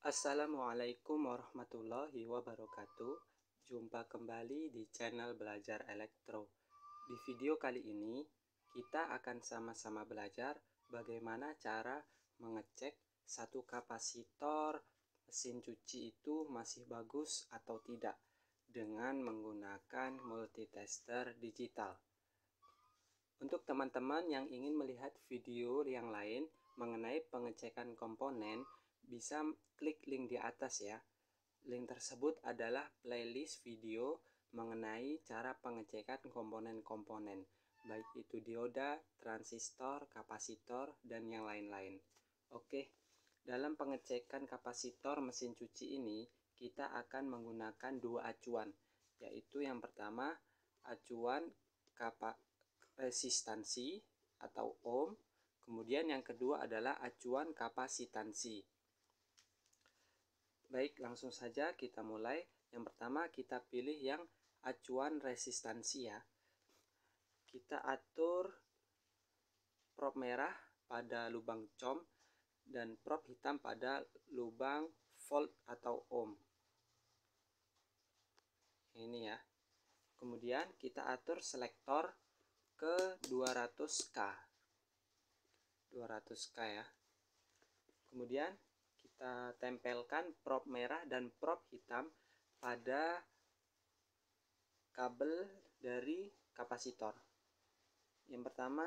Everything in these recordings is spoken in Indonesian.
Assalamualaikum warahmatullahi wabarakatuh. Jumpa kembali di channel Belajar Elektro. Di video kali ini kita akan sama-sama belajar bagaimana cara mengecek satu kapasitor mesin cuci itu masih bagus atau tidak dengan menggunakan multitester digital. Untuk teman-teman yang ingin melihat video yang lain mengenai pengecekan komponen, bisa klik link di atas ya. Link tersebut adalah playlist video mengenai cara pengecekan komponen-komponen, baik itu dioda, transistor, kapasitor, dan yang lain-lain. Oke, dalam pengecekan kapasitor mesin cuci ini, kita akan menggunakan dua acuan, yaitu yang pertama acuan resistansi atau ohm, kemudian yang kedua adalah acuan kapasitansi. Baik, langsung saja kita mulai. Yang pertama kita pilih yang acuan resistansi ya. Kita atur prob merah pada lubang com dan prob hitam pada lubang volt atau ohm. Ini ya. Kemudian kita atur selektor ke 200K. 200K ya. Kemudian kita tempelkan prob merah dan prob hitam pada kabel dari kapasitor. Yang pertama,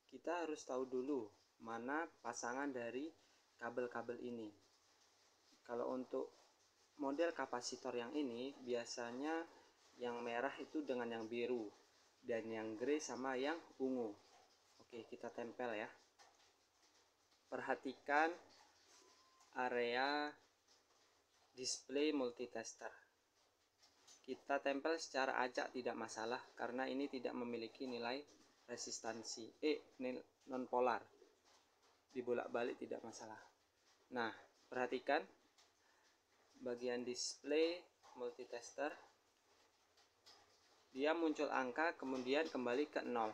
kita harus tahu dulu mana pasangan dari kabel-kabel ini. Kalau untuk model kapasitor yang ini, biasanya yang merah itu dengan yang biru dan yang grey sama yang ungu. Oke, kita tempel ya. Perhatikan area display multitester. Kita tempel secara acak tidak masalah karena ini tidak memiliki nilai resistansi non polar. Dibolak-balik tidak masalah. Nah, perhatikan bagian display multitester. Dia muncul angka kemudian kembali ke 0.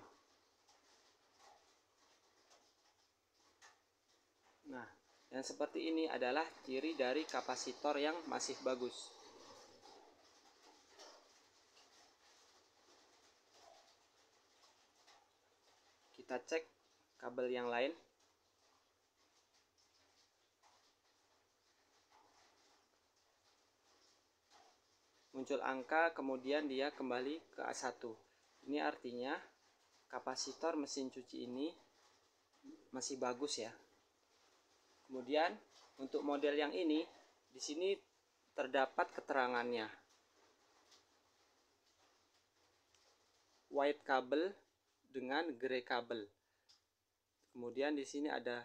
Nah, yang seperti ini adalah ciri dari kapasitor yang masih bagus. Kita cek kabel yang lain. Muncul angka kemudian dia kembali ke A1. Ini artinya kapasitor mesin cuci ini masih bagus ya. Kemudian untuk model yang ini, di sini terdapat keterangannya. White kabel dengan grey kabel. Kemudian di sini ada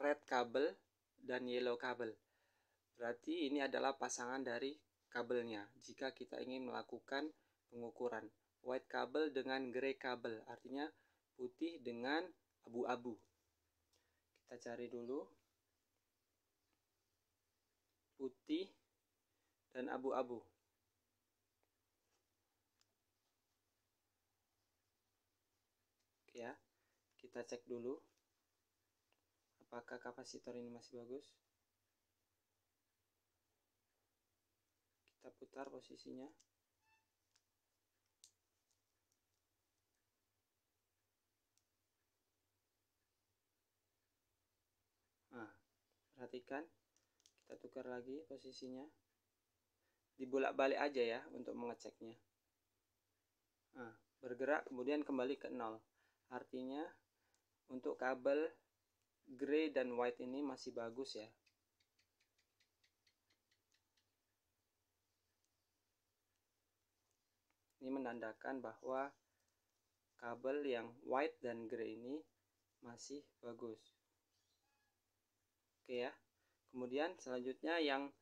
red kabel dan yellow kabel. Berarti ini adalah pasangan dari kabelnya. Jika kita ingin melakukan pengukuran white kabel dengan grey kabel, artinya putih dengan abu-abu. Kita cari dulu putih dan abu-abu. Oke ya, kita cek dulu apakah kapasitor ini masih bagus. Kita putar posisinya. Nah, perhatikan, kita tukar lagi posisinya. Dibolak-balik aja ya untuk mengeceknya. Nah, bergerak kemudian kembali ke 0. Artinya untuk kabel grey dan white ini masih bagus ya. Ini menandakan bahwa kabel yang white dan grey ini masih bagus. Oke ya. Kemudian selanjutnya yang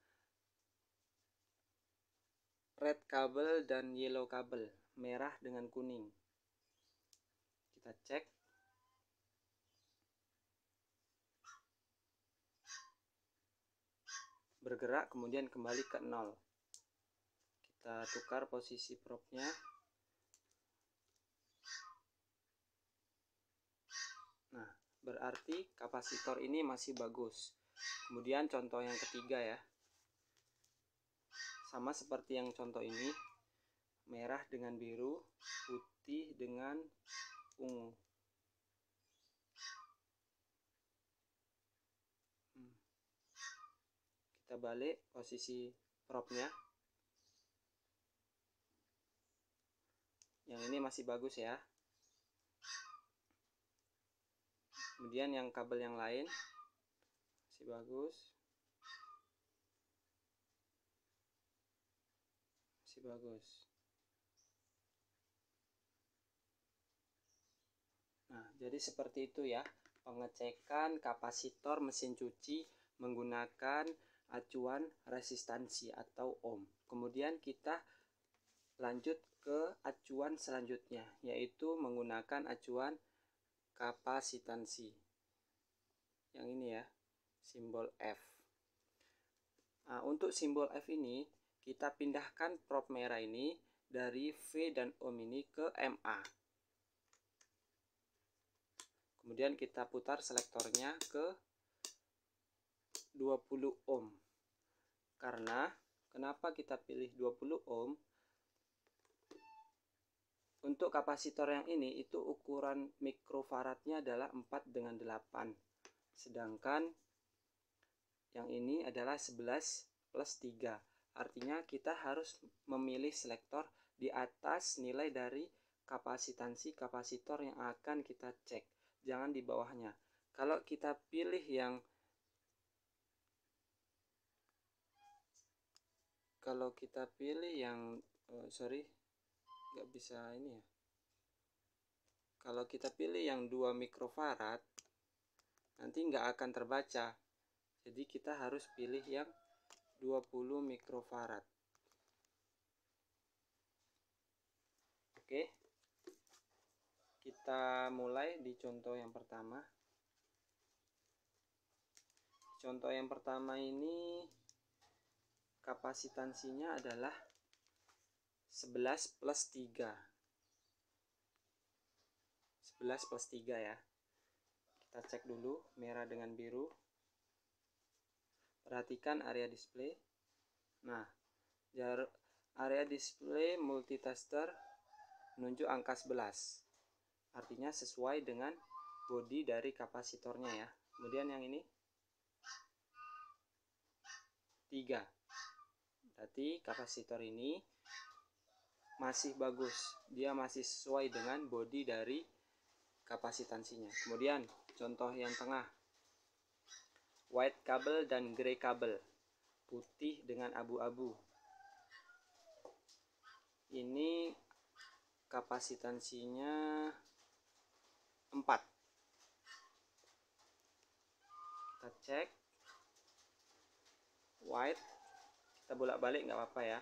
red kabel dan yellow kabel, merah dengan kuning. Kita cek. Bergerak kemudian kembali ke 0. Kita tukar posisi probnya. Nah, berarti kapasitor ini masih bagus. Kemudian contoh yang ketiga ya, sama seperti yang contoh ini, merah dengan biru, putih dengan ungu. Kita balik posisi propnya. Yang ini masih bagus ya. Kemudian yang kabel yang lain masih bagus. Masih bagus. Nah, jadi seperti itu ya, pengecekan kapasitor mesin cuci menggunakan acuan resistansi atau ohm. Kemudian kita lanjut ke acuan selanjutnya, yaitu menggunakan acuan kapasitansi. Yang ini ya, simbol F. Nah, untuk simbol F ini kita pindahkan prop merah ini dari V dan ohm ini ke MA. Kemudian kita putar selektornya ke 20 ohm. Karena kenapa kita pilih 20 ohm? Untuk kapasitor yang ini itu ukuran mikrofaradnya adalah 4 dengan 8. Sedangkan yang ini adalah 11 plus 3. Artinya kita harus memilih selektor di atas nilai dari kapasitansi kapasitor yang akan kita cek. Jangan di bawahnya. Kalau kita pilih yang nggak bisa ini ya. Kalau kita pilih yang 2 mikrofarad, nanti nggak akan terbaca. Jadi kita harus pilih yang 20 mikrofarad. Oke. Kita mulai di contoh yang pertama. Contoh yang pertama ini kapasitansinya adalah 11 plus 3. 11 plus 3 ya. Kita cek dulu merah dengan biru. Perhatikan area display. Nah, area display multitester menunjuk angka 11. Artinya sesuai dengan bodi dari kapasitornya ya. Kemudian yang ini 3. Berarti kapasitor ini masih bagus. Dia masih sesuai dengan bodi dari kapasitansinya. Kemudian contoh yang tengah, white kabel dan grey kabel, putih dengan abu-abu. Ini kapasitansinya 4. Kita cek white, kita bolak-balik nggak apa-apa ya,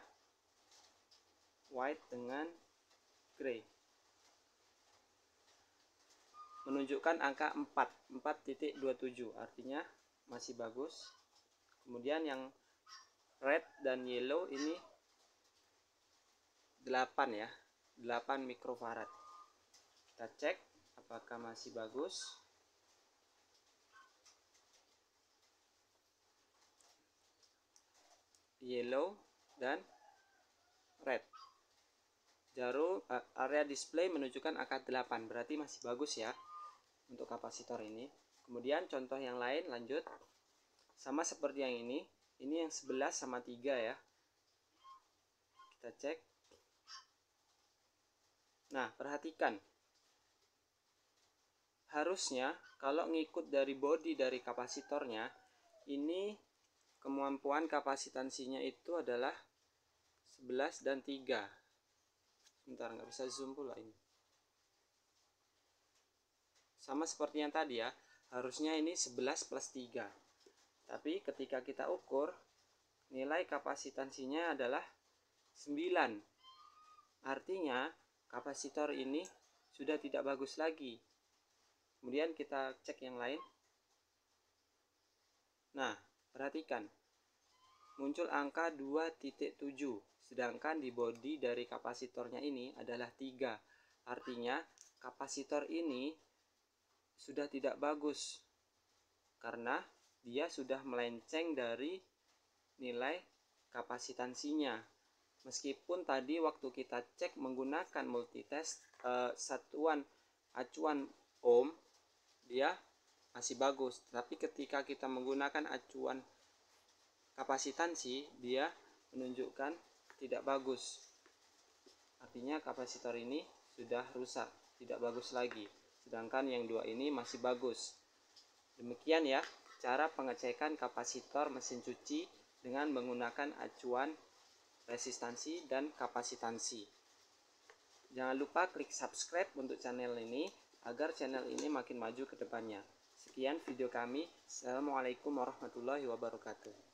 white dengan grey menunjukkan angka 4.27, artinya masih bagus. Kemudian yang red dan yellow ini 8 ya, 8 mikrofarad. Kita cek apakah masih bagus. Yellow dan red. Jarum area display menunjukkan angka 8, berarti masih bagus ya untuk kapasitor ini. Kemudian contoh yang lain, lanjut. Sama seperti yang ini yang 11 sama 3 ya. Kita cek. Nah, perhatikan. Harusnya kalau ngikut dari bodi dari kapasitornya, ini kemampuan kapasitansinya itu adalah 11 dan 3. Sebentar, nggak bisa zoom pula ini. Sama seperti yang tadi ya, harusnya ini 11 plus 3. Tapi ketika kita ukur, nilai kapasitansinya adalah 9. Artinya kapasitor ini sudah tidak bagus lagi. Kemudian kita cek yang lain. Nah, perhatikan. Muncul angka 2.7, sedangkan di bodi dari kapasitornya ini adalah 3. Artinya kapasitor ini sudah tidak bagus karena dia sudah melenceng dari nilai kapasitansinya. Meskipun tadi waktu kita cek menggunakan multitest satuan acuan ohm, dia masih bagus, tapi ketika kita menggunakan acuan kapasitansi, dia menunjukkan tidak bagus. Artinya kapasitor ini sudah rusak, tidak bagus lagi. Sedangkan yang dua ini masih bagus. Demikian ya cara pengecekan kapasitor mesin cuci dengan menggunakan acuan resistansi dan kapasitansi. Jangan lupa klik subscribe untuk channel ini agar channel ini makin maju ke depannya. Sekian video kami. Assalamualaikum warahmatullahi wabarakatuh.